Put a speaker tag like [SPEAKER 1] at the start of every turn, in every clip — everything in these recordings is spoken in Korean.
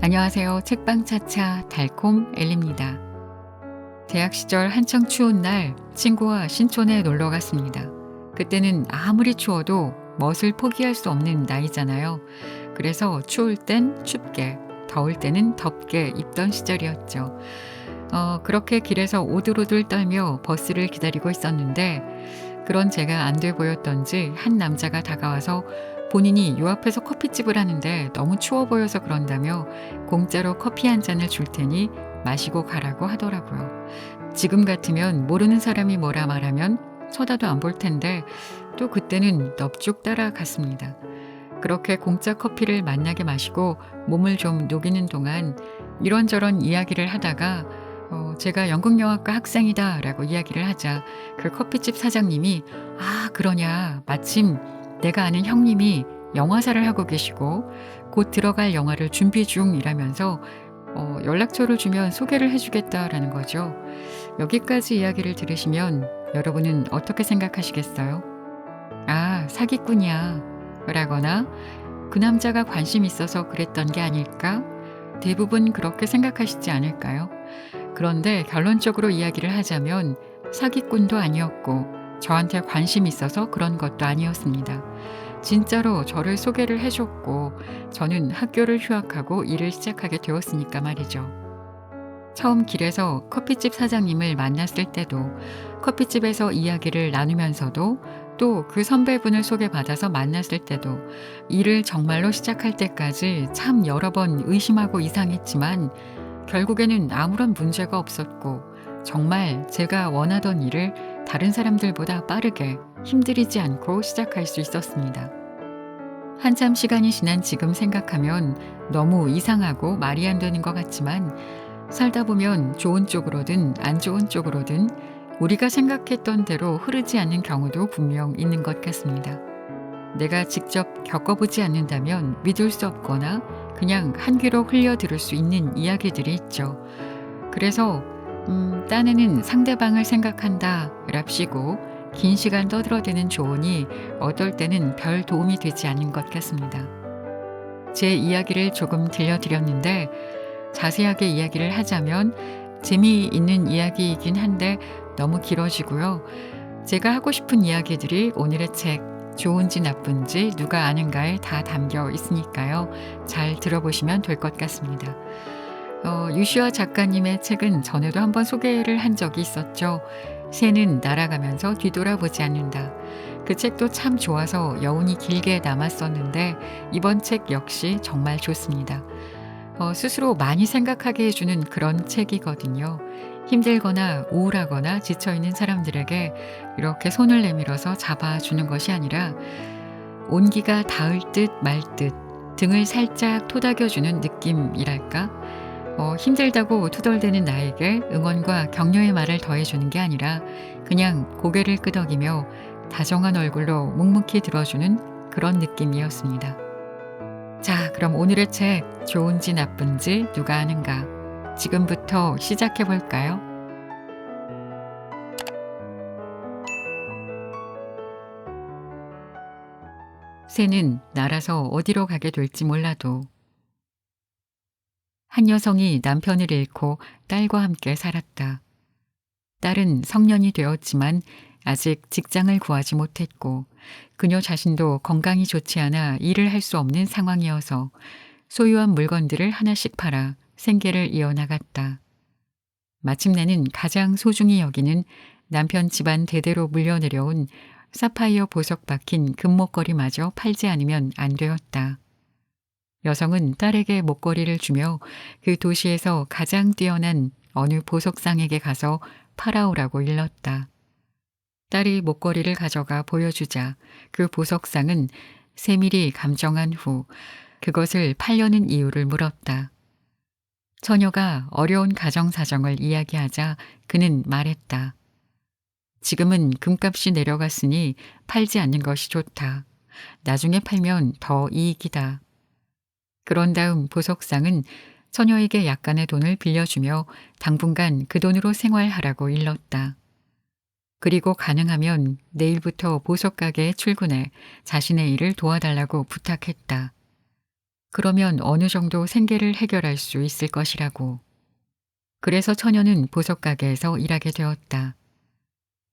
[SPEAKER 1] 안녕하세요. 책방 차차 달콤 엘리입니다. 대학 시절 한창 추운 날 친구와 신촌에 놀러 갔습니다. 그때는 아무리 추워도 멋을 포기할 수 없는 나이잖아요. 그래서 추울 땐 춥게, 더울 때는 덥게 입던 시절이었죠. 그렇게 길에서 오들오들 떨며 버스를 기다리고 있었는데 그런 제가 안 돼 보였던지 한 남자가 다가와서 본인이 요 앞에서 커피집을 하는데 너무 추워 보여서 그런다며 공짜로 커피 한 잔을 줄 테니 마시고 가라고 하더라고요. 지금 같으면 모르는 사람이 뭐라 말하면 쳐다도 안 볼 텐데 또 그때는 넙죽 따라갔습니다. 그렇게 공짜 커피를 맛나게 마시고 몸을 좀 녹이는 동안 이런저런 이야기를 하다가 제가 연극영화과 학생이다라고 이야기를 하자 그 커피집 사장님이 아 그러냐 마침 내가 아는 형님이 영화사를 하고 계시고 곧 들어갈 영화를 준비 중이라면서 연락처를 주면 소개를 해주겠다라는 거죠. 여기까지 이야기를 들으시면 여러분은 어떻게 생각하시겠어요? 아 사기꾼이야 라거나 그 남자가 관심 있어서 그랬던 게 아닐까? 대부분 그렇게 생각하시지 않을까요? 그런데 결론적으로 이야기를 하자면 사기꾼도 아니었고 저한테 관심이 있어서 그런 것도 아니었습니다. 진짜로 저를 소개를 해줬고 저는 학교를 휴학하고 일을 시작하게 되었으니까 말이죠. 처음 길에서 커피집 사장님을 만났을 때도 커피집에서 이야기를 나누면서도 또 그 선배분을 소개받아서 만났을 때도 일을 정말로 시작할 때까지 참 여러 번 의심하고 이상했지만 결국에는 아무런 문제가 없었고 정말 제가 원하던 일을 다른 사람들보다 빠르게 힘들이지 않고 시작할 수 있었습니다. 한참 시간이 지난 지금 생각하면 너무 이상하고 말이 안 되는 것 같지만 살다 보면 좋은 쪽으로든 안 좋은 쪽으로든 우리가 생각했던 대로 흐르지 않는 경우도 분명 있는 것 같습니다. 내가 직접 겪어보지 않는다면 믿을 수 없거나 그냥 한 귀로 흘려 들을 수 있는 이야기들이 있죠. 그래서 딴에는 상대방을 생각한다 랍시고 긴 시간 떠들어대는 조언이 어떨 때는 별 도움이 되지 않는 것 같습니다. 제 이야기를 조금 들려드렸는데 자세하게 이야기를 하자면 재미있는 이야기이긴 한데 너무 길어지고요. 제가 하고 싶은 이야기들이 오늘의 책 좋은지 나쁜지 누가 아는가에 다 담겨 있으니까요. 잘 들어보시면 될 것 같습니다. 유시화 작가님의 책은 전에도 한번 소개를 한 적이 있었죠. 새는 날아가면서 뒤돌아보지 않는다. 그 책도 참 좋아서 여운이 길게 남았었는데 이번 책 역시 정말 좋습니다. 스스로 많이 생각하게 해주는 그런 책이거든요. 힘들거나 우울하거나 지쳐있는 사람들에게 이렇게 손을 내밀어서 잡아주는 것이 아니라 온기가 닿을 듯 말 듯 등을 살짝 토닥여주는 느낌이랄까? 힘들다고 투덜대는 나에게 응원과 격려의 말을 더해주는 게 아니라 그냥 고개를 끄덕이며 다정한 얼굴로 묵묵히 들어주는 그런 느낌이었습니다. 자, 그럼 오늘의 책 좋은지 나쁜지 누가 아는가? 지금부터 시작해 볼까요? 새는 날아서 어디로 가게 될지 몰라도 한 여성이 남편을 잃고 딸과 함께 살았다. 딸은 성년이 되었지만 아직 직장을 구하지 못했고 그녀 자신도 건강이 좋지 않아 일을 할 수 없는 상황이어서 소유한 물건들을 하나씩 팔아 생계를 이어나갔다. 마침내는 가장 소중히 여기는 남편 집안 대대로 물려내려온 사파이어 보석 박힌 금목걸이마저 팔지 않으면 안 되었다. 여성은 딸에게 목걸이를 주며 그 도시에서 가장 뛰어난 어느 보석상에게 가서 팔아오라고 일렀다. 딸이 목걸이를 가져가 보여주자 그 보석상은 세밀히 감정한 후 그것을 팔려는 이유를 물었다. 처녀가 어려운 가정 사정을 이야기하자 그는 말했다. 지금은 금값이 내려갔으니 팔지 않는 것이 좋다. 나중에 팔면 더 이익이다. 그런 다음 보석상은 처녀에게 약간의 돈을 빌려주며 당분간 그 돈으로 생활하라고 일렀다. 그리고 가능하면 내일부터 보석 가게에 출근해 자신의 일을 도와달라고 부탁했다. 그러면 어느 정도 생계를 해결할 수 있을 것이라고. 그래서 처녀는 보석 가게에서 일하게 되었다.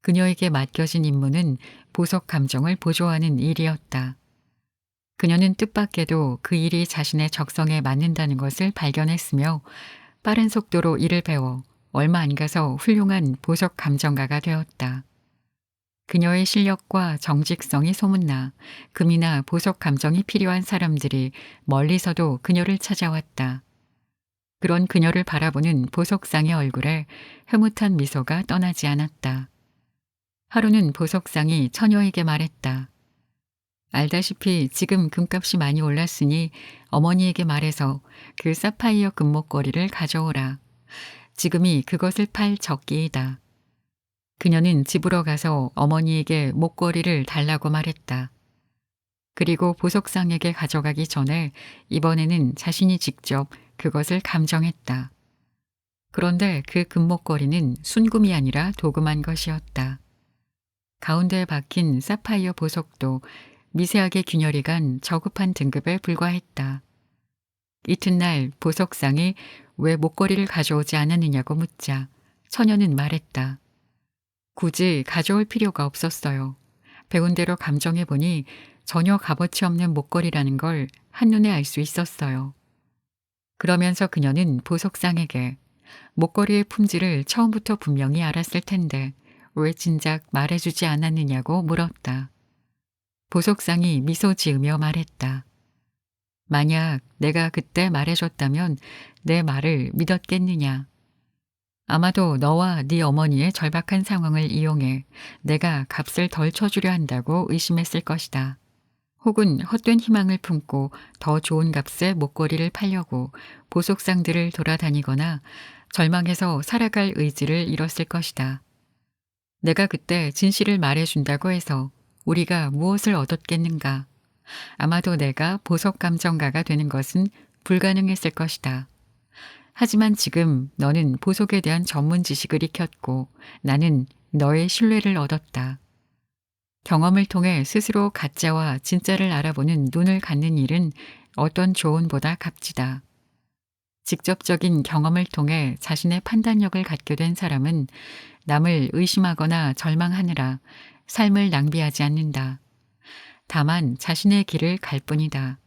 [SPEAKER 1] 그녀에게 맡겨진 임무는 보석 감정을 보조하는 일이었다. 그녀는 뜻밖에도 그 일이 자신의 적성에 맞는다는 것을 발견했으며 빠른 속도로 일을 배워 얼마 안 가서 훌륭한 보석 감정가가 되었다. 그녀의 실력과 정직성이 소문나 금이나 보석 감정이 필요한 사람들이 멀리서도 그녀를 찾아왔다. 그런 그녀를 바라보는 보석상의 얼굴에 흐뭇한 미소가 떠나지 않았다. 하루는 보석상이 처녀에게 말했다. 알다시피 지금 금값이 많이 올랐으니 어머니에게 말해서 그 사파이어 금목걸이를 가져오라. 지금이 그것을 팔 적기이다. 그녀는 집으로 가서 어머니에게 목걸이를 달라고 말했다. 그리고 보석상에게 가져가기 전에 이번에는 자신이 직접 그것을 감정했다. 그런데 그 금목걸이는 순금이 아니라 도금한 것이었다. 가운데에 박힌 사파이어 보석도 미세하게 균열이 간 저급한 등급에 불과했다. 이튿날 보석상이 왜 목걸이를 가져오지 않았느냐고 묻자 처녀는 말했다. 굳이 가져올 필요가 없었어요. 배운 대로 감정해보니 전혀 값어치 없는 목걸이라는 걸 한눈에 알 수 있었어요. 그러면서 그녀는 보석상에게 목걸이의 품질을 처음부터 분명히 알았을 텐데 왜 진작 말해주지 않았느냐고 물었다. 보석상이 미소 지으며 말했다. 만약 내가 그때 말해줬다면 내 말을 믿었겠느냐. 아마도 너와 네 어머니의 절박한 상황을 이용해 내가 값을 덜 쳐주려 한다고 의심했을 것이다. 혹은 헛된 희망을 품고 더 좋은 값에 목걸이를 팔려고 보석상들을 돌아다니거나 절망해서 살아갈 의지를 잃었을 것이다. 내가 그때 진실을 말해준다고 해서 우리가 무엇을 얻었겠는가? 아마도 내가 보석 감정가가 되는 것은 불가능했을 것이다. 하지만 지금 너는 보석에 대한 전문 지식을 익혔고 나는 너의 신뢰를 얻었다. 경험을 통해 스스로 가짜와 진짜를 알아보는 눈을 갖는 일은 어떤 조언보다 값지다. 직접적인 경험을 통해 자신의 판단력을 갖게 된 사람은 남을 의심하거나 절망하느라 삶을 낭비하지 않는다. 다만 자신의 길을 갈 뿐이다.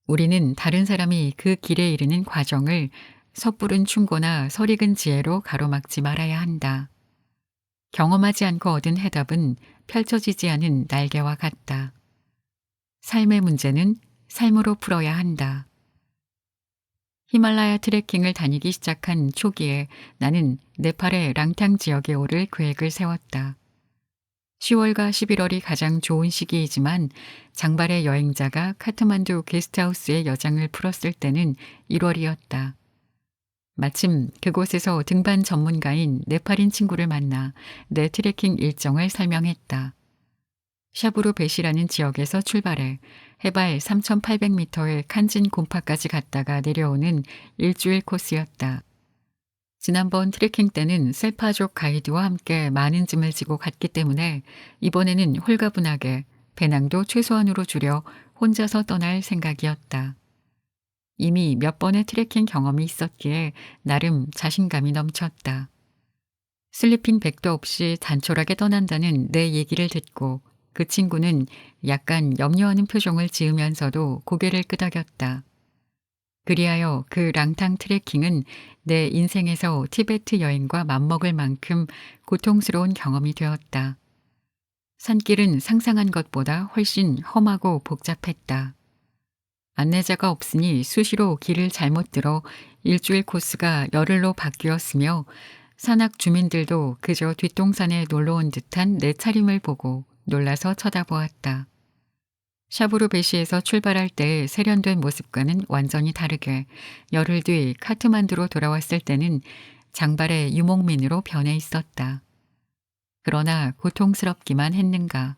[SPEAKER 1] 우리는 다른 사람이 그 길에 이르는 과정을 섣부른 충고나 설익은 지혜로 가로막지 말아야 한다. 경험하지 않고 얻은 해답은 펼쳐지지 않은 날개와 같다. 삶의 문제는 삶으로 풀어야 한다. 히말라야 트레킹을 다니기 시작한 초기에 나는 네팔의 랑탕 지역에 오를 계획을 세웠다. 10월과 11월이 가장 좋은 시기이지만 장발의 여행자가 카트만두 게스트하우스에 여장을 풀었을 때는 1월이었다. 마침 그곳에서 등반 전문가인 네팔인 친구를 만나 내 트레킹 일정을 설명했다. 샤브루베시라는 지역에서 출발해 해발 3,800m의 칸진 곰파까지 갔다가 내려오는 일주일 코스였다. 지난번 트레킹 때는 셀파족 가이드와 함께 많은 짐을 지고 갔기 때문에 이번에는 홀가분하게 배낭도 최소한으로 줄여 혼자서 떠날 생각이었다. 이미 몇 번의 트레킹 경험이 있었기에 나름 자신감이 넘쳤다. 슬리핑 백도 없이 단촐하게 떠난다는 내 얘기를 듣고 그 친구는 약간 염려하는 표정을 지으면서도 고개를 끄덕였다. 그리하여 그 랑탕 트레킹은 내 인생에서 티베트 여행과 맞먹을 만큼 고통스러운 경험이 되었다. 산길은 상상한 것보다 훨씬 험하고 복잡했다. 안내자가 없으니 수시로 길을 잘못 들어 일주일 코스가 열흘로 바뀌었으며 산악 주민들도 그저 뒷동산에 놀러온 듯한 내 차림을 보고 놀라서 쳐다보았다. 샤브루베시에서 출발할 때의 세련된 모습과는 완전히 다르게 열흘 뒤 카트만두로 돌아왔을 때는 장발의 유목민으로 변해 있었다. 그러나 고통스럽기만 했는가.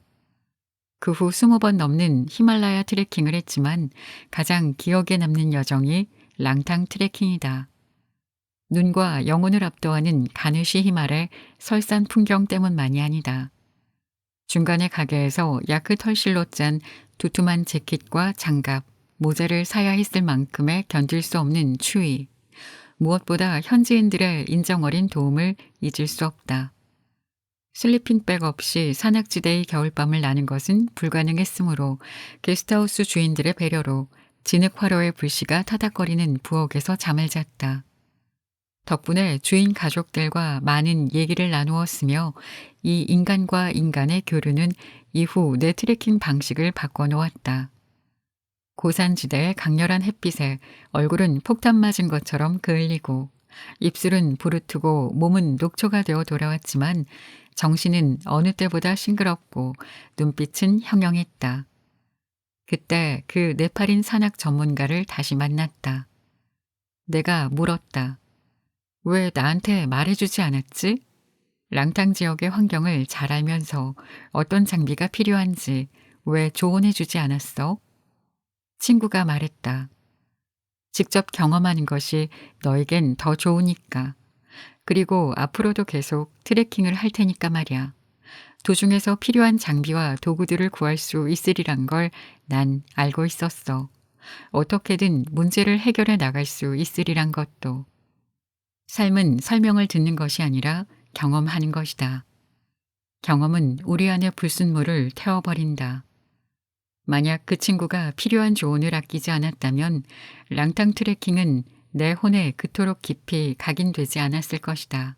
[SPEAKER 1] 그 후 20번 넘는 히말라야 트레킹을 했지만 가장 기억에 남는 여정이 랑탕 트레킹이다. 눈과 영혼을 압도하는 가느시 히말의 설산 풍경 때문만이 아니다. 중간에 가게에서 야크 털실로 짠 두툼한 재킷과 장갑, 모자를 사야 했을 만큼의 견딜 수 없는 추위. 무엇보다 현지인들의 인정 어린 도움을 잊을 수 없다. 슬리핑백 없이 산악지대의 겨울밤을 나는 것은 불가능했으므로 게스트하우스 주인들의 배려로 진흙화로의 불씨가 타닥거리는 부엌에서 잠을 잤다. 덕분에 주인 가족들과 많은 얘기를 나누었으며 이 인간과 인간의 교류는 이후 내 트레킹 방식을 바꿔놓았다. 고산지대의 강렬한 햇빛에 얼굴은 폭탄 맞은 것처럼 그을리고 입술은 부르트고 몸은 녹초가 되어 돌아왔지만 정신은 어느 때보다 싱그럽고 눈빛은 형형했다. 그때 그 네팔인 산악 전문가를 다시 만났다. 내가 물었다. 왜 나한테 말해주지 않았지? 랑탕 지역의 환경을 잘 알면서 어떤 장비가 필요한지 왜 조언해주지 않았어? 친구가 말했다. 직접 경험하는 것이 너에겐 더 좋으니까. 그리고 앞으로도 계속 트레킹을 할 테니까 말이야. 도중에서 필요한 장비와 도구들을 구할 수 있으리란 걸 난 알고 있었어. 어떻게든 문제를 해결해 나갈 수 있으리란 것도. 삶은 설명을 듣는 것이 아니라 경험하는 것이다. 경험은 우리 안의 불순물을 태워버린다. 만약 그 친구가 필요한 조언을 아끼지 않았다면 랑탕 트레킹은 내 혼에 그토록 깊이 각인되지 않았을 것이다.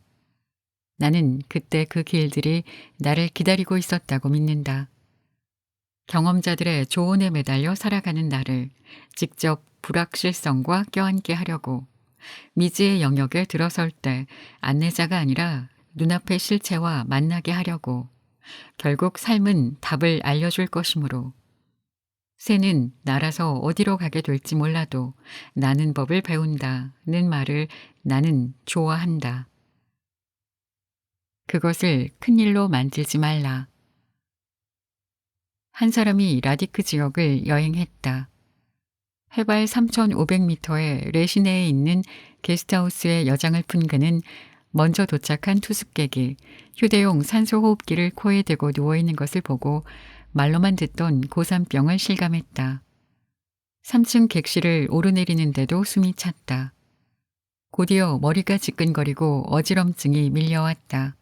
[SPEAKER 1] 나는 그때 그 길들이 나를 기다리고 있었다고 믿는다. 경험자들의 조언에 매달려 살아가는 나를 직접 불확실성과 껴안게 하려고 미지의 영역에 들어설 때 안내자가 아니라 눈앞의 실체와 만나게 하려고 결국 삶은 답을 알려줄 것이므로 새는 날아서 어디로 가게 될지 몰라도 나는 법을 배운다는 말을 나는 좋아한다. 그것을 큰일로 만들지 말라. 한 사람이 라디크 지역을 여행했다. 해발 3,500m의 레시네에 있는 게스트하우스에 여장을 푼 그는 먼저 도착한 투숙객이 휴대용 산소호흡기를 코에 대고 누워있는 것을 보고 말로만 듣던 고산병을 실감했다. 3층 객실을 오르내리는데도 숨이 찼다. 곧이어 머리가 지끈거리고 어지럼증이 밀려왔다.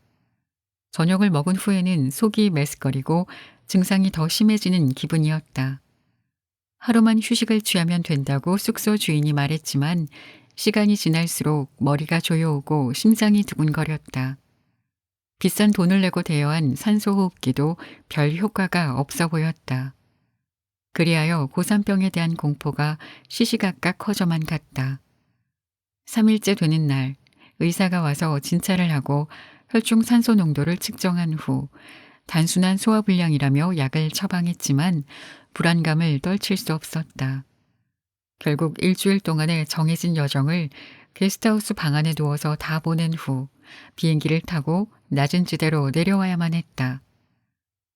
[SPEAKER 1] 저녁을 먹은 후에는 속이 메스꺼리고 증상이 더 심해지는 기분이었다. 하루만 휴식을 취하면 된다고 숙소 주인이 말했지만 시간이 지날수록 머리가 조여오고 심장이 두근거렸다. 비싼 돈을 내고 대여한 산소호흡기도 별 효과가 없어 보였다. 그리하여 고산병에 대한 공포가 시시각각 커져만 갔다. 3일째 되는 날 의사가 와서 진찰을 하고 혈중 산소 농도를 측정한 후 단순한 소화불량이라며 약을 처방했지만 불안감을 떨칠 수 없었다. 결국 일주일 동안의 정해진 여정을 게스트하우스 방 안에 누워서 다 보낸 후 비행기를 타고 낮은 지대로 내려와야만 했다.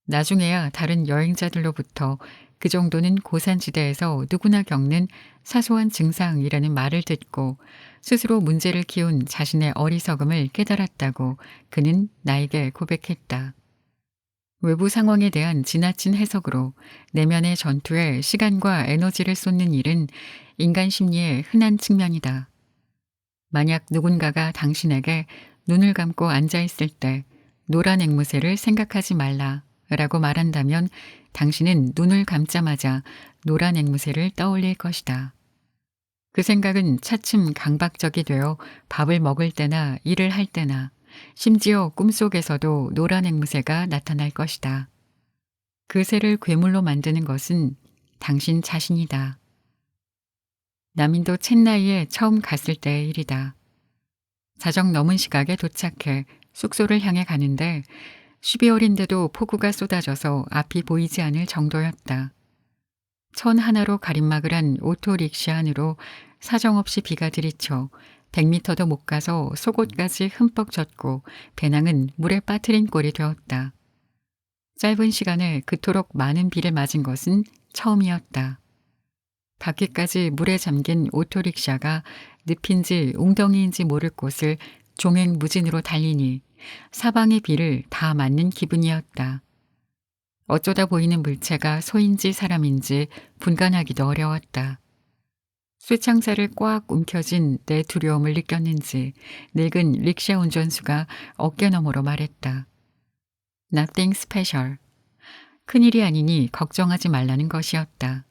[SPEAKER 1] 나중에야 다른 여행자들로부터 그 정도는 고산지대에서 누구나 겪는 사소한 증상이라는 말을 듣고 스스로 문제를 키운 자신의 어리석음을 깨달았다고 그는 나에게 고백했다. 외부 상황에 대한 지나친 해석으로 내면의 전투에 시간과 에너지를 쏟는 일은 인간 심리의 흔한 측면이다. 만약 누군가가 당신에게 눈을 감고 앉아있을 때 노란 앵무새를 생각하지 말라 라고 말한다면 당신은 눈을 감자마자 노란 앵무새를 떠올릴 것이다. 그 생각은 차츰 강박적이 되어 밥을 먹을 때나 일을 할 때나 심지어 꿈속에서도 노란 앵무새가 나타날 것이다. 그 새를 괴물로 만드는 것은 당신 자신이다. 남인도 첸나이에 처음 갔을 때의 일이다. 자정 넘은 시각에 도착해 숙소를 향해 가는데 12월인데도 폭우가 쏟아져서 앞이 보이지 않을 정도였다. 천 하나로 가림막을 한 오토릭시 안으로 사정없이 비가 들이쳐 100m도 못 가서 속옷까지 흠뻑 젖고 배낭은 물에 빠뜨린 꼴이 되었다. 짧은 시간에 그토록 많은 비를 맞은 것은 처음이었다. 바퀴까지 물에 잠긴 오토릭샤가 늪인지 웅덩이인지 모를 곳을 종횡무진으로 달리니 사방의 비를 다 맞는 기분이었다. 어쩌다 보이는 물체가 소인지 사람인지 분간하기도 어려웠다. 쇠창살을 꽉 움켜쥔 내 두려움을 느꼈는지 늙은 릭샤 운전수가 어깨너머로 말했다. Nothing special. 큰일이 아니니 걱정하지 말라는 것이었다.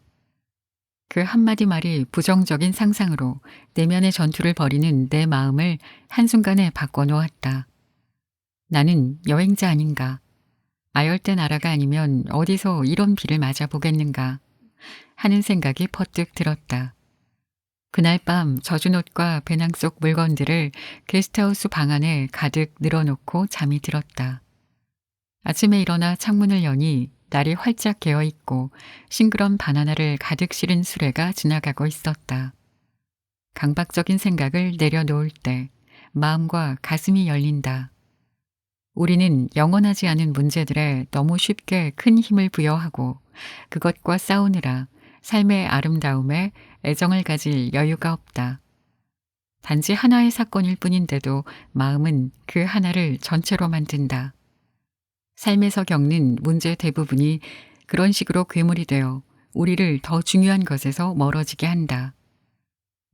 [SPEAKER 1] 그 한마디 말이 부정적인 상상으로 내면의 전투를 벌이는 내 마음을 한순간에 바꿔놓았다. 나는 여행자 아닌가? 아열대 나라가 아니면 어디서 이런 비를 맞아보겠는가? 하는 생각이 퍼뜩 들었다. 그날 밤 젖은 옷과 배낭 속 물건들을 게스트하우스 방 안에 가득 늘어놓고 잠이 들었다. 아침에 일어나 창문을 여니 날이 활짝 개어있고 싱그런 바나나를 가득 실은 수레가 지나가고 있었다. 강박적인 생각을 내려놓을 때 마음과 가슴이 열린다. 우리는 영원하지 않은 문제들에 너무 쉽게 큰 힘을 부여하고 그것과 싸우느라 삶의 아름다움에 애정을 가질 여유가 없다. 단지 하나의 사건일 뿐인데도 마음은 그 하나를 전체로 만든다. 삶에서 겪는 문제 대부분이 그런 식으로 괴물이 되어 우리를 더 중요한 것에서 멀어지게 한다.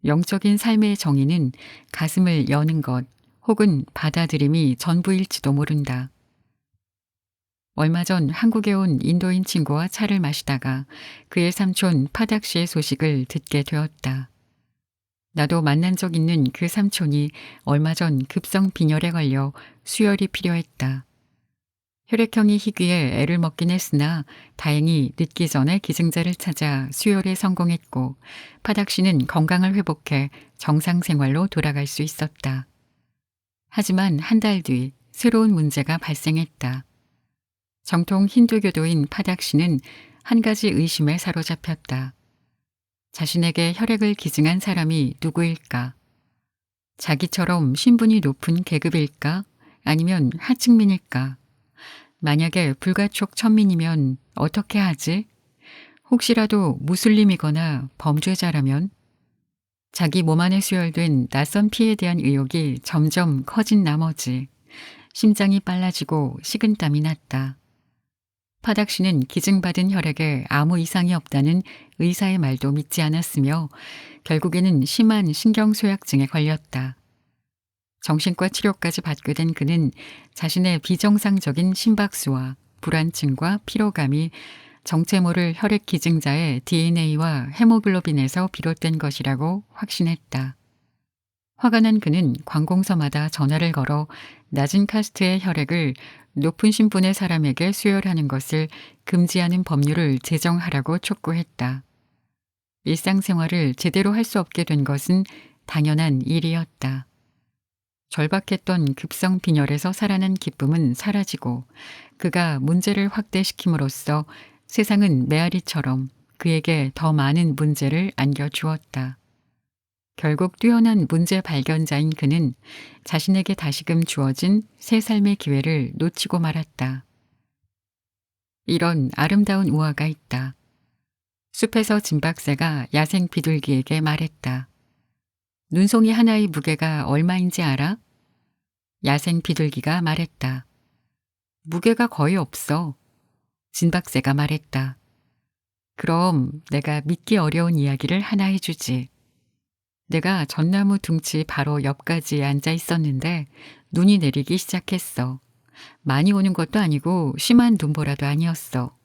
[SPEAKER 1] 영적인 삶의 정의는 가슴을 여는 것 혹은 받아들임이 전부일지도 모른다. 얼마 전 한국에 온 인도인 친구와 차를 마시다가 그의 삼촌 파닥 씨의 소식을 듣게 되었다. 나도 만난 적 있는 그 삼촌이 얼마 전 급성 빈혈에 걸려 수혈이 필요했다. 혈액형이 희귀해 애를 먹긴 했으나 다행히 늦기 전에 기증자를 찾아 수혈에 성공했고 파닥 씨는 건강을 회복해 정상 생활로 돌아갈 수 있었다. 하지만 한 달 뒤 새로운 문제가 발생했다. 정통 힌두교도인 파닥 씨는 한 가지 의심에 사로잡혔다. 자신에게 혈액을 기증한 사람이 누구일까? 자기처럼 신분이 높은 계급일까? 아니면 하층민일까? 만약에 불가촉 천민이면 어떻게 하지? 혹시라도 무슬림이거나 범죄자라면? 자기 몸 안에 수혈된 낯선 피에 대한 의혹이 점점 커진 나머지 심장이 빨라지고 식은땀이 났다. 파닥 씨는 기증받은 혈액에 아무 이상이 없다는 의사의 말도 믿지 않았으며 결국에는 심한 신경쇠약증에 걸렸다. 정신과 치료까지 받게 된 그는 자신의 비정상적인 심박수와 불안증과 피로감이 정체 모를 혈액 기증자의 DNA와 헤모글로빈에서 비롯된 것이라고 확신했다. 화가 난 그는 관공서마다 전화를 걸어 낮은 카스트의 혈액을 높은 신분의 사람에게 수혈하는 것을 금지하는 법률을 제정하라고 촉구했다. 일상생활을 제대로 할 수 없게 된 것은 당연한 일이었다. 절박했던 급성 빈혈에서 살아난 기쁨은 사라지고 그가 문제를 확대시킴으로써 세상은 메아리처럼 그에게 더 많은 문제를 안겨주었다. 결국 뛰어난 문제 발견자인 그는 자신에게 다시금 주어진 새 삶의 기회를 놓치고 말았다. 이런 아름다운 우화가 있다. 숲에서 진박새가 야생 비둘기에게 말했다. 눈송이 하나의 무게가 얼마인지 알아? 야생 비둘기가 말했다. 무게가 거의 없어. 진박새가 말했다. 그럼 내가 믿기 어려운 이야기를 하나 해주지. 내가 전나무 둥치 바로 옆가지에 앉아 있었는데 눈이 내리기 시작했어. 많이 오는 것도 아니고 심한 눈보라도 아니었어.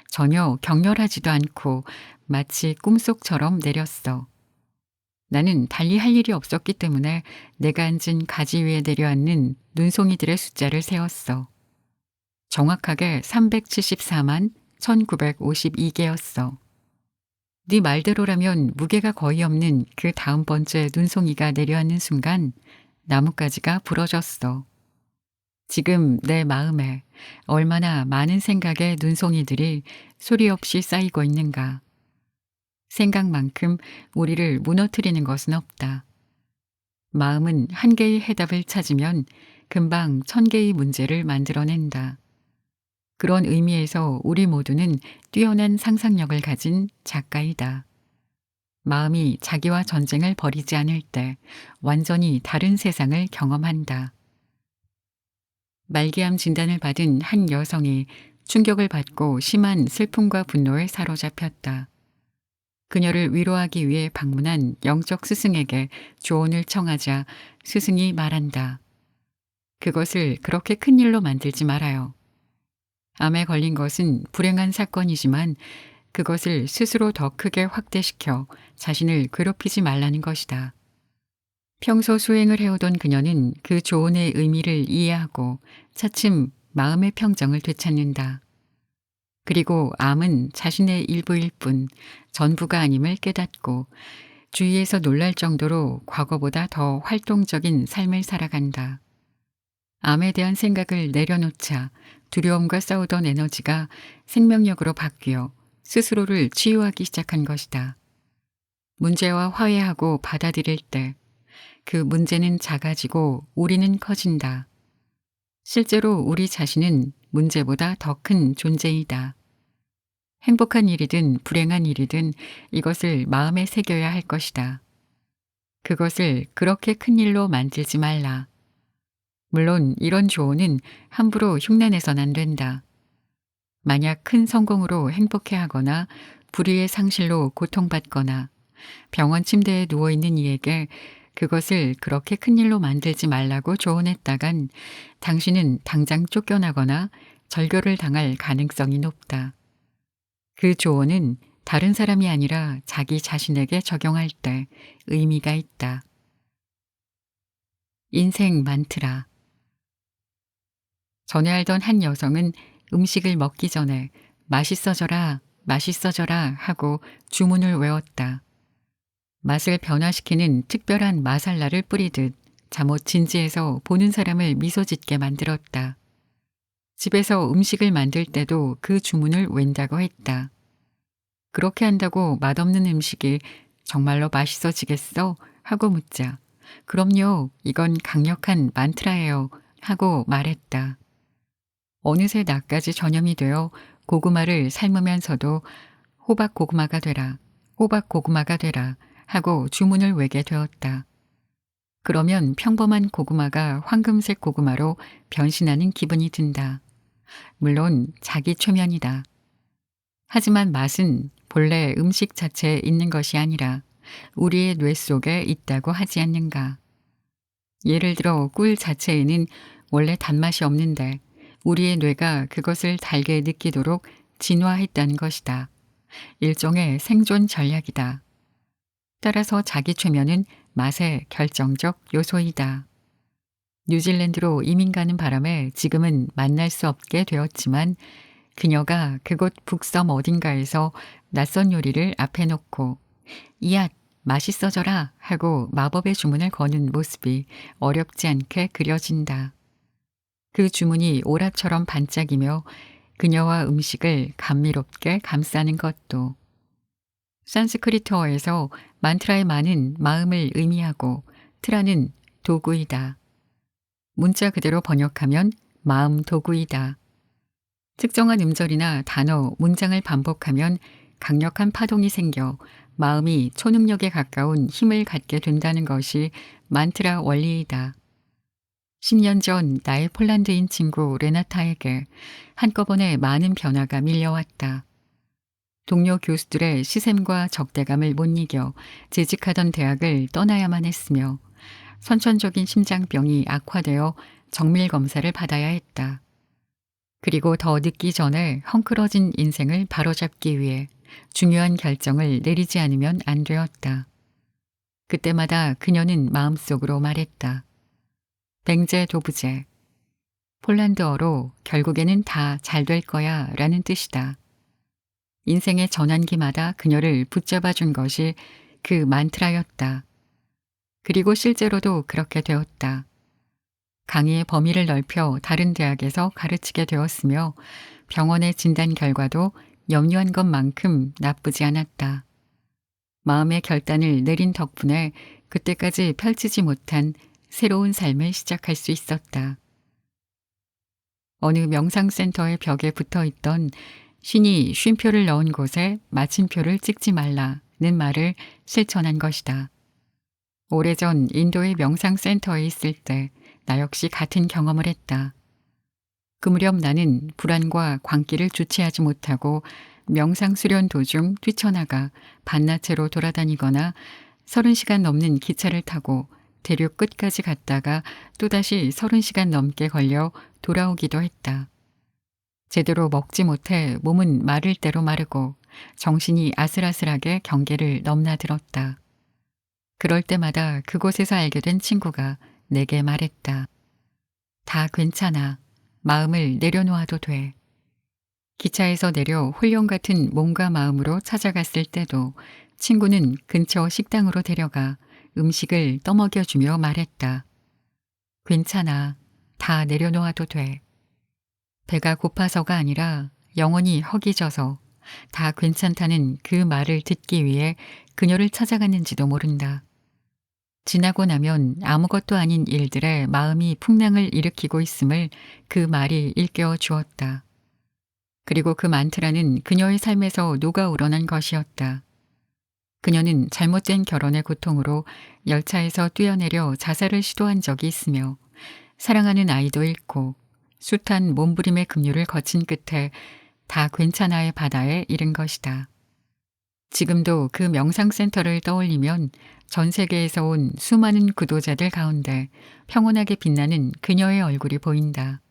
[SPEAKER 1] 전혀 격렬하지도 않고 마치 꿈속처럼 내렸어. 나는 달리 할 일이 없었기 때문에 내가 앉은 가지 위에 내려앉는 눈송이들의 숫자를 세었어. 정확하게 374만 1952개였어. 네 말대로라면 무게가 거의 없는 그 다음 번째 눈송이가 내려앉는 순간 나뭇가지가 부러졌어. 지금 내 마음에 얼마나 많은 생각의 눈송이들이 소리 없이 쌓이고 있는가. 생각만큼 우리를 무너뜨리는 것은 없다. 마음은 한 개의 해답을 찾으면 금방 1000개의 문제를 만들어낸다. 그런 의미에서 우리 모두는 뛰어난 상상력을 가진 작가이다. 마음이 자기와 전쟁을 벌이지 않을 때 완전히 다른 세상을 경험한다. 말기암 진단을 받은 한 여성이 충격을 받고 심한 슬픔과 분노에 사로잡혔다. 그녀를 위로하기 위해 방문한 영적 스승에게 조언을 청하자 스승이 말한다. 그것을 그렇게 큰 일로 만들지 말아요. 암에 걸린 것은 불행한 사건이지만 그것을 스스로 더 크게 확대시켜 자신을 괴롭히지 말라는 것이다. 평소 수행을 해오던 그녀는 그 조언의 의미를 이해하고 차츰 마음의 평정을 되찾는다. 그리고 암은 자신의 일부일 뿐 전부가 아님을 깨닫고 주위에서 놀랄 정도로 과거보다 더 활동적인 삶을 살아간다. 암에 대한 생각을 내려놓자 두려움과 싸우던 에너지가 생명력으로 바뀌어 스스로를 치유하기 시작한 것이다. 문제와 화해하고 받아들일 때 그 문제는 작아지고 우리는 커진다. 실제로 우리 자신은 문제보다 더 큰 존재이다. 행복한 일이든 불행한 일이든 이것을 마음에 새겨야 할 것이다. 그것을 그렇게 큰 일로 만들지 말라. 물론 이런 조언은 함부로 흉내내선 안 된다. 만약 큰 성공으로 행복해하거나 불의의 상실로 고통받거나 병원 침대에 누워있는 이에게 그것을 그렇게 큰일로 만들지 말라고 조언했다간 당신은 당장 쫓겨나거나 절교를 당할 가능성이 높다. 그 조언은 다른 사람이 아니라 자기 자신에게 적용할 때 의미가 있다. 인생 만트라. 전에 알던 한 여성은 음식을 먹기 전에 맛있어져라, 맛있어져라 하고 주문을 외웠다. 맛을 변화시키는 특별한 마살라를 뿌리듯 잠옷 진지에서 보는 사람을 미소 짓게 만들었다. 집에서 음식을 만들 때도 그 주문을 웬다고 했다. 그렇게 한다고 맛없는 음식이 정말로 맛있어지겠어? 하고 묻자 그럼요, 이건 강력한 만트라예요 하고 말했다. 어느새 나까지 전염이 되어 고구마를 삶으면서도 호박 고구마가 되라, 호박 고구마가 되라 하고 주문을 외게 되었다. 그러면 평범한 고구마가 황금색 고구마로 변신하는 기분이 든다. 물론 자기 최면이다. 하지만 맛은 본래 음식 자체에 있는 것이 아니라 우리의 뇌 속에 있다고 하지 않는가. 예를 들어 꿀 자체에는 원래 단맛이 없는데 우리의 뇌가 그것을 달게 느끼도록 진화했다는 것이다. 일종의 생존 전략이다. 따라서 자기 최면은 맛의 결정적 요소이다. 뉴질랜드로 이민 가는 바람에 지금은 만날 수 없게 되었지만 그녀가 그곳 북섬 어딘가에서 낯선 요리를 앞에 놓고 이앗 맛있어져라 하고 마법의 주문을 거는 모습이 어렵지 않게 그려진다. 그 주문이 오락처럼 반짝이며 그녀와 음식을 감미롭게 감싸는 것도. 산스크리트어에서 만트라의 만은 마음을 의미하고 트라는 도구이다. 문자 그대로 번역하면 마음 도구이다. 특정한 음절이나 단어, 문장을 반복하면 강력한 파동이 생겨 마음이 초능력에 가까운 힘을 갖게 된다는 것이 만트라 원리이다. 10년 전 나의 폴란드인 친구 레나타에게 한꺼번에 많은 변화가 밀려왔다. 동료 교수들의 시샘과 적대감을 못 이겨 재직하던 대학을 떠나야만 했으며 선천적인 심장병이 악화되어 정밀 검사를 받아야 했다. 그리고 더 늦기 전에 헝클어진 인생을 바로잡기 위해 중요한 결정을 내리지 않으면 안 되었다. 그때마다 그녀는 마음속으로 말했다. 뱅제 도브제. 폴란드어로 결국에는 다 잘 될 거야 라는 뜻이다. 인생의 전환기마다 그녀를 붙잡아 준 것이 그 만트라였다. 그리고 실제로도 그렇게 되었다. 강의의 범위를 넓혀 다른 대학에서 가르치게 되었으며 병원의 진단 결과도 염려한 것만큼 나쁘지 않았다. 마음의 결단을 내린 덕분에 그때까지 펼치지 못한 새로운 삶을 시작할 수 있었다. 어느 명상센터의 벽에 붙어 있던 신이 쉼표를 넣은 곳에 마침표를 찍지 말라는 말을 실천한 것이다. 오래전 인도의 명상센터에 있을 때 나 역시 같은 경험을 했다. 그 무렵 나는 불안과 광기를 주체하지 못하고 명상 수련 도중 뛰쳐나가 반나체로 돌아다니거나 30시간 넘는 기차를 타고 대륙 끝까지 갔다가 또다시 30시간 넘게 걸려 돌아오기도 했다. 제대로 먹지 못해 몸은 마를 대로 마르고 정신이 아슬아슬하게 경계를 넘나들었다. 그럴 때마다 그곳에서 알게 된 친구가 내게 말했다. 다 괜찮아. 마음을 내려놓아도 돼. 기차에서 내려 홀령 같은 몸과 마음으로 찾아갔을 때도 친구는 근처 식당으로 데려가 음식을 떠먹여주며 말했다. 괜찮아. 다 내려놓아도 돼. 배가 고파서가 아니라 영혼이 허기져서 다 괜찮다는 그 말을 듣기 위해 그녀를 찾아갔는지도 모른다. 지나고 나면 아무것도 아닌 일들에 마음이 풍랑을 일으키고 있음을 그 말이 일깨워 주었다. 그리고 그 만트라는 그녀의 삶에서 녹아 우러난 것이었다. 그녀는 잘못된 결혼의 고통으로 열차에서 뛰어내려 자살을 시도한 적이 있으며 사랑하는 아이도 잃고 숱한 몸부림의 급류를 거친 끝에 다 괜찮아의 바다에 이른 것이다. 지금도 그 명상센터를 떠올리면 전 세계에서 온 수많은 구도자들 가운데 평온하게 빛나는 그녀의 얼굴이 보인다.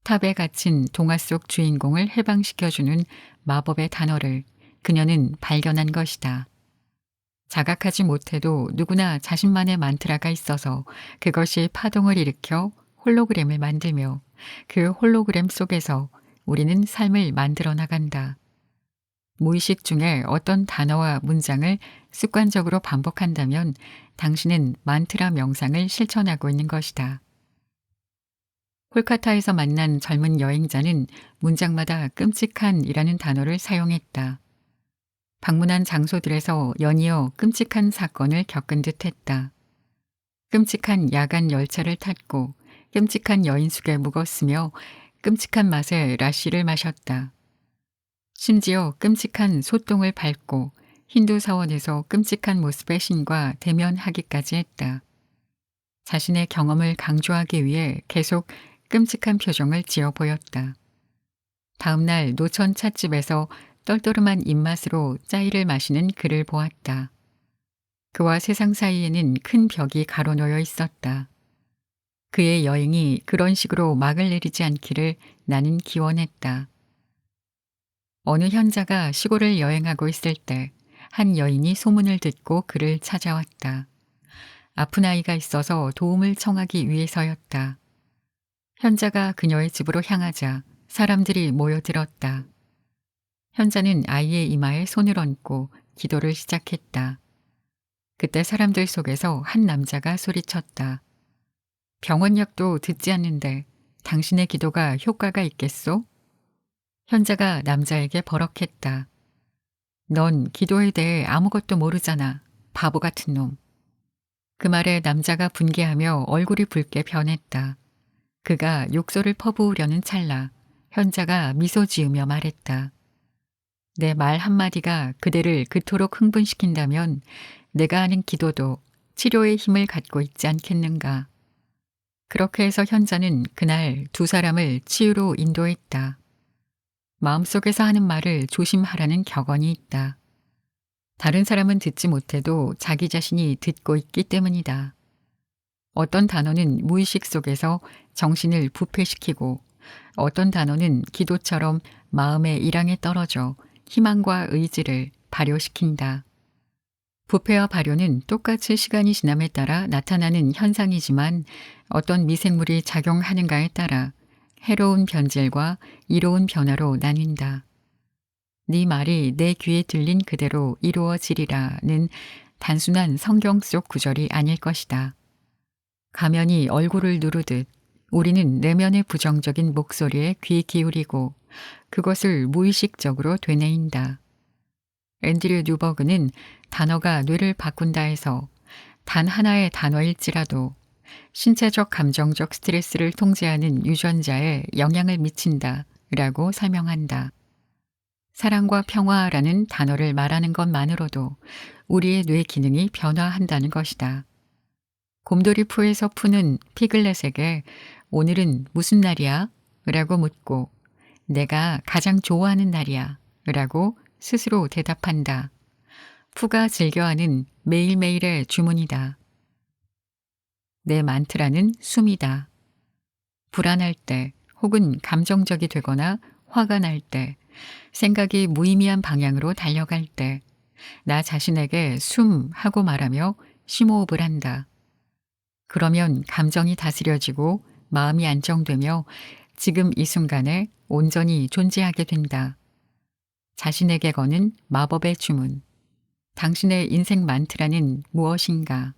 [SPEAKER 1] 탑에 갇힌 동화 속 주인공을 해방시켜주는 마법의 단어를 그녀는 발견한 것이다. 자각하지 못해도 누구나 자신만의 만트라가 있어서 그것이 파동을 일으켜 홀로그램을 만들며 그 홀로그램 속에서 우리는 삶을 만들어 나간다. 무의식 중에 어떤 단어와 문장을 습관적으로 반복한다면 당신은 만트라 명상을 실천하고 있는 것이다. 콜카타에서 만난 젊은 여행자는 문장마다 끔찍한이라는 단어를 사용했다. 방문한 장소들에서 연이어 끔찍한 사건을 겪은 듯했다. 끔찍한 야간 열차를 탔고 끔찍한 여인숙에 묵었으며 끔찍한 맛의 라시를 마셨다. 심지어 끔찍한 소똥을 밟고 힌두 사원에서 끔찍한 모습의 신과 대면하기까지 했다. 자신의 경험을 강조하기 위해 계속 끔찍한 표정을 지어 보였다. 다음 날 노천 찻집에서 떨떠름한 입맛으로 짜이를 마시는 그를 보았다. 그와 세상 사이에는 큰 벽이 가로놓여 있었다. 그의 여행이 그런 식으로 막을 내리지 않기를 나는 기원했다. 어느 현자가 시골을 여행하고 있을 때 한 여인이 소문을 듣고 그를 찾아왔다. 아픈 아이가 있어서 도움을 청하기 위해서였다. 현자가 그녀의 집으로 향하자 사람들이 모여들었다. 현자는 아이의 이마에 손을 얹고 기도를 시작했다. 그때 사람들 속에서 한 남자가 소리쳤다. 병원약도 듣지 않는데 당신의 기도가 효과가 있겠소? 현자가 남자에게 버럭했다. 넌 기도에 대해 아무것도 모르잖아. 바보 같은 놈. 그 말에 남자가 분개하며 얼굴이 붉게 변했다. 그가 욕설을 퍼부으려는 찰나 현자가 미소 지으며 말했다. 내 말 한마디가 그대를 그토록 흥분시킨다면 내가 하는 기도도 치료의 힘을 갖고 있지 않겠는가. 그렇게 해서 현자는 그날 두 사람을 치유로 인도했다. 마음속에서 하는 말을 조심하라는 격언이 있다. 다른 사람은 듣지 못해도 자기 자신이 듣고 있기 때문이다. 어떤 단어는 무의식 속에서 정신을 부패시키고 어떤 단어는 기도처럼 마음의 일항에 떨어져 희망과 의지를 발효시킨다. 부패와 발효는 똑같이 시간이 지남에 따라 나타나는 현상이지만 어떤 미생물이 작용하는가에 따라 해로운 변질과 이로운 변화로 나뉜다. 네 말이 내 귀에 들린 그대로 이루어지리라는 단순한 성경 속 구절이 아닐 것이다. 가면이 얼굴을 누르듯 우리는 내면의 부정적인 목소리에 귀 기울이고 그것을 무의식적으로 되뇌인다. 앤드류 뉴버그는 단어가 뇌를 바꾼다 해서 단 하나의 단어일지라도 신체적 감정적 스트레스를 통제하는 유전자에 영향을 미친다 라고 설명한다. 사랑과 평화라는 단어를 말하는 것만으로도 우리의 뇌 기능이 변화한다는 것이다. 곰돌이푸에서 푸는 피글렛에게 오늘은 무슨 날이야? 라고 묻고 내가 가장 좋아하는 날이야 라고 스스로 대답한다. 푸가 즐겨하는 매일매일의 주문이다. 내 만트라는 숨이다. 불안할 때 혹은 감정적이 되거나 화가 날 때, 생각이 무의미한 방향으로 달려갈 때, 나 자신에게 숨 하고 말하며 심호흡을 한다. 그러면 감정이 다스려지고 마음이 안정되며 지금 이 순간에 온전히 존재하게 된다. 자신에게 거는 마법의 주문. 당신의 인생 만트라는 무엇인가?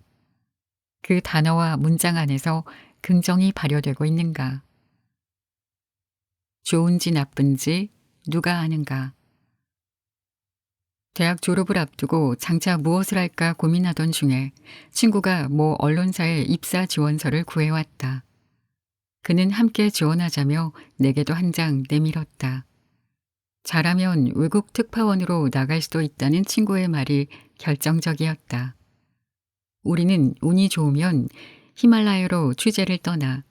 [SPEAKER 1] 그 단어와 문장 안에서 긍정이 발효되고 있는가? 좋은지 나쁜지 누가 아는가? 대학 졸업을 앞두고 장차 무엇을 할까 고민하던 중에 친구가 모 언론사에 입사 지원서를 구해왔다. 그는 함께 지원하자며 내게도 한 장 내밀었다. 잘하면 외국 특파원으로 나갈 수도 있다는 친구의 말이 결정적이었다. 우리는 운이 좋으면 히말라야로 취재를 떠나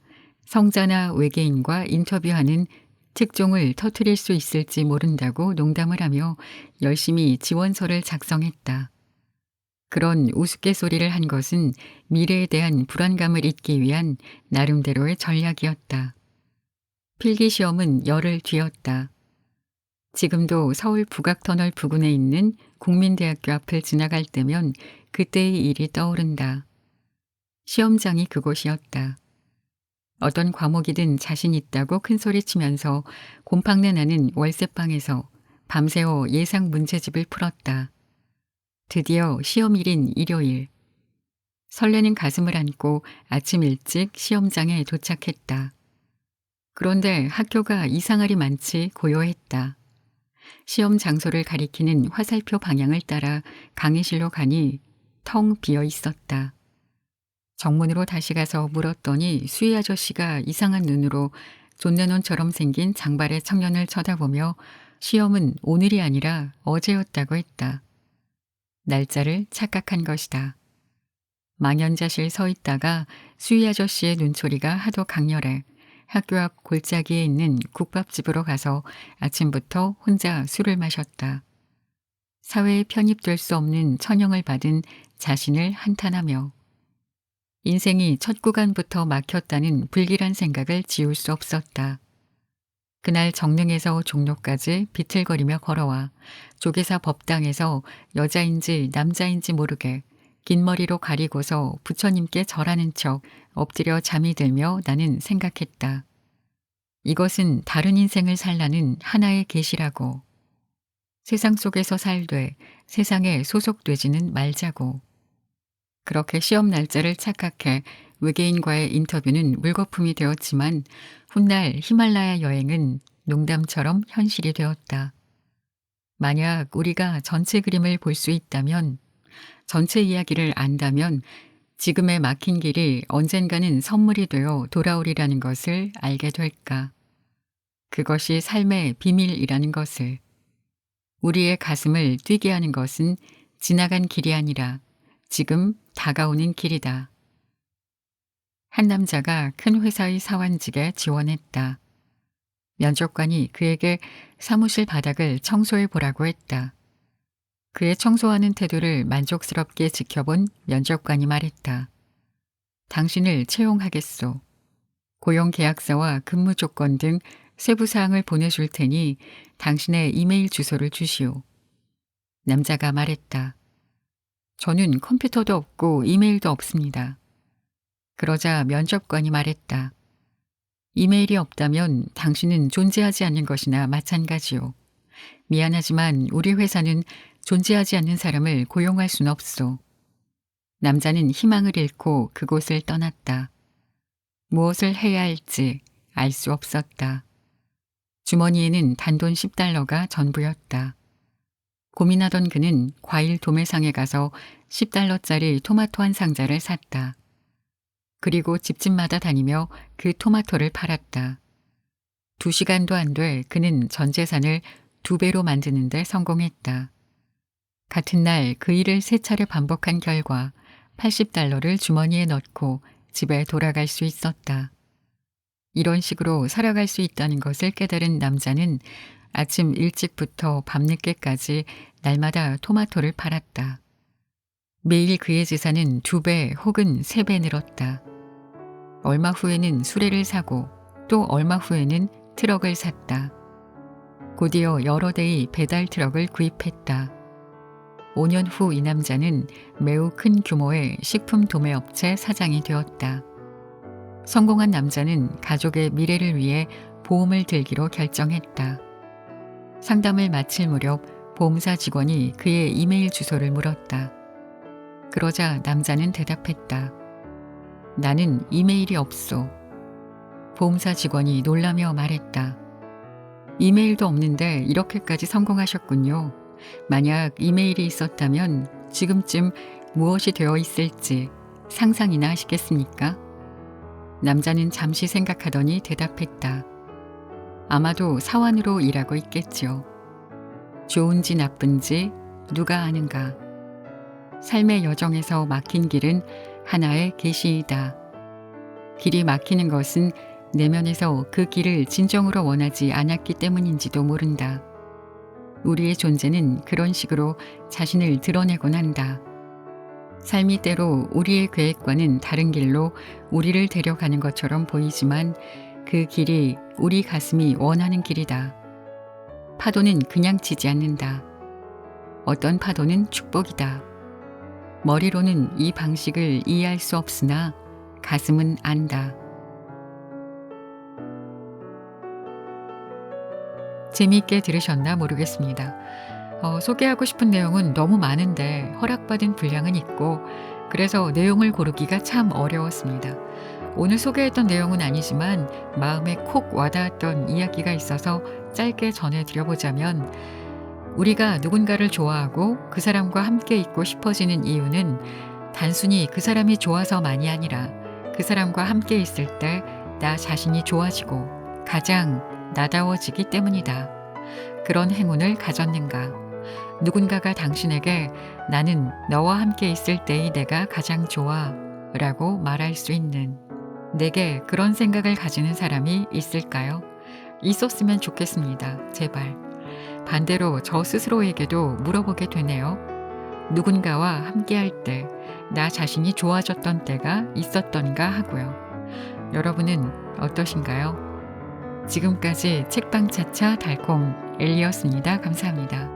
[SPEAKER 1] 성자나 외계인과 인터뷰하는 특종을 터뜨릴 수 있을지 모른다고 농담을 하며 열심히 지원서를 작성했다. 그런 우스갯소리를 한 것은 미래에 대한 불안감을 잊기 위한 나름대로의 전략이었다. 필기시험은 열흘 뒤였다. 지금도 서울 북악터널 부근에 있는 국민대학교 앞을 지나갈 때면 그때의 일이 떠오른다. 시험장이 그곳이었다. 어떤 과목이든 자신 있다고 큰소리치면서 곰팡내 나는 월세방에서 밤새워 예상 문제집을 풀었다. 드디어 시험일인 일요일. 설레는 가슴을 안고 아침 일찍 시험장에 도착했다. 그런데 학교가 이상하리 많지 고요했다. 시험 장소를 가리키는 화살표 방향을 따라 강의실로 가니 텅 비어 있었다. 정문으로 다시 가서 물었더니 수희 아저씨가 이상한 눈으로 존내논처럼 생긴 장발의 청년을 쳐다보며 시험은 오늘이 아니라 어제였다고 했다. 날짜를 착각한 것이다. 망연자실 서 있다가 수희 아저씨의 눈초리가 하도 강렬해 학교 앞 골짜기에 있는 국밥집으로 가서 아침부터 혼자 술을 마셨다. 사회에 편입될 수 없는 천형을 받은 자신을 한탄하며 인생이 첫 구간부터 막혔다는 불길한 생각을 지울 수 없었다. 그날 정릉에서 종로까지 비틀거리며 걸어와 조계사 법당에서 여자인지 남자인지 모르게 긴 머리로 가리고서 부처님께 절하는 척 엎드려 잠이 들며 나는 생각했다. 이것은 다른 인생을 살라는 하나의 계시라고. 세상 속에서 살되 세상에 소속되지는 말자고. 그렇게 시험 날짜를 착각해 외계인과의 인터뷰는 물거품이 되었지만 훗날 히말라야 여행은 농담처럼 현실이 되었다. 만약 우리가 전체 그림을 볼 수 있다면, 전체 이야기를 안다면 지금의 막힌 길이 언젠가는 선물이 되어 돌아오리라는 것을 알게 될까. 그것이 삶의 비밀이라는 것을. 우리의 가슴을 뛰게 하는 것은 지나간 길이 아니라 지금 다가오는 길이다. 한 남자가 큰 회사의 사원직에 지원했다. 면접관이 그에게 사무실 바닥을 청소해 보라고 했다. 그의 청소하는 태도를 만족스럽게 지켜본 면접관이 말했다. 당신을 채용하겠소. 고용 계약서와 근무 조건 등 세부 사항을 보내줄 테니 당신의 이메일 주소를 주시오. 남자가 말했다. 저는 컴퓨터도 없고 이메일도 없습니다. 그러자 면접관이 말했다. 이메일이 없다면 당신은 존재하지 않는 것이나 마찬가지요. 미안하지만 우리 회사는 존재하지 않는 사람을 고용할 순 없소. 남자는 희망을 잃고 그곳을 떠났다. 무엇을 해야 할지 알 수 없었다. 주머니에는 단돈 10달러가 전부였다. 고민하던 그는 과일 도매상에 가서 10달러짜리 토마토 한 상자를 샀다. 그리고 집집마다 다니며 그 토마토를 팔았다. 2시간도 안 돼 그는 전 재산을 2배로 만드는 데 성공했다. 같은 날 그 일을 3차례 반복한 결과 80달러를 주머니에 넣고 집에 돌아갈 수 있었다. 이런 식으로 살아갈 수 있다는 것을 깨달은 남자는 아침 일찍부터 밤늦게까지 날마다 토마토를 팔았다. 매일 그의 재산은 2배 혹은 3배 늘었다. 얼마 후에는 수레를 사고 또 얼마 후에는 트럭을 샀다. 곧이어 여러 대의 배달 트럭을 구입했다. 5년 후 이 남자는 매우 큰 규모의 식품 도매업체 사장이 되었다. 성공한 남자는 가족의 미래를 위해 보험을 들기로 결정했다. 상담을 마칠 무렵 보험사 직원이 그의 이메일 주소를 물었다. 그러자 남자는 대답했다. 나는 이메일이 없소. 보험사 직원이 놀라며 말했다. 이메일도 없는데 이렇게까지 성공하셨군요. 만약 이메일이 있었다면 지금쯤 무엇이 되어 있을지 상상이나 하시겠습니까? 남자는 잠시 생각하더니 대답했다. 아마도 사원으로 일하고 있겠죠. 좋은지 나쁜지 누가 아는가. 삶의 여정에서 막힌 길은 하나의 계시이다. 길이 막히는 것은 내면에서 그 길을 진정으로 원하지 않았기 때문인지도 모른다. 우리의 존재는 그런 식으로 자신을 드러내곤 한다. 삶이 때로 우리의 계획과는 다른 길로 우리를 데려가는 것처럼 보이지만 그 길이 우리 가슴이 원하는 길이다. 파도는 그냥 치지 않는다. 어떤 파도는 축복이다. 머리로는 이 방식을 이해할 수 없으나 가슴은 안다. 재미있게 들으셨나 모르겠습니다. 소개하고 싶은 내용은 너무 많은데 허락받은 분량은 있고 그래서 내용을 고르기가 참 어려웠습니다. 오늘 소개했던 내용은 아니지만 마음에 콕 와닿았던 이야기가 있어서 짧게 전해드려보자면 우리가 누군가를 좋아하고 그 사람과 함께 있고 싶어지는 이유는 단순히 그 사람이 좋아서만이 아니라 그 사람과 함께 있을 때 나 자신이 좋아지고 가장 나다워지기 때문이다. 그런 행운을 가졌는가? 누군가가 당신에게 나는 너와 함께 있을 때의 내가 가장 좋아 라고 말할 수 있는 내게 그런 생각을 가지는 사람이 있을까요? 있었으면 좋겠습니다. 제발. 반대로 저 스스로에게도 물어보게 되네요. 누군가와 함께 할 때 나 자신이 좋아졌던 때가 있었던가 하고요. 여러분은 어떠신가요? 지금까지 책방차차 달콤 엘리였습니다. 감사합니다.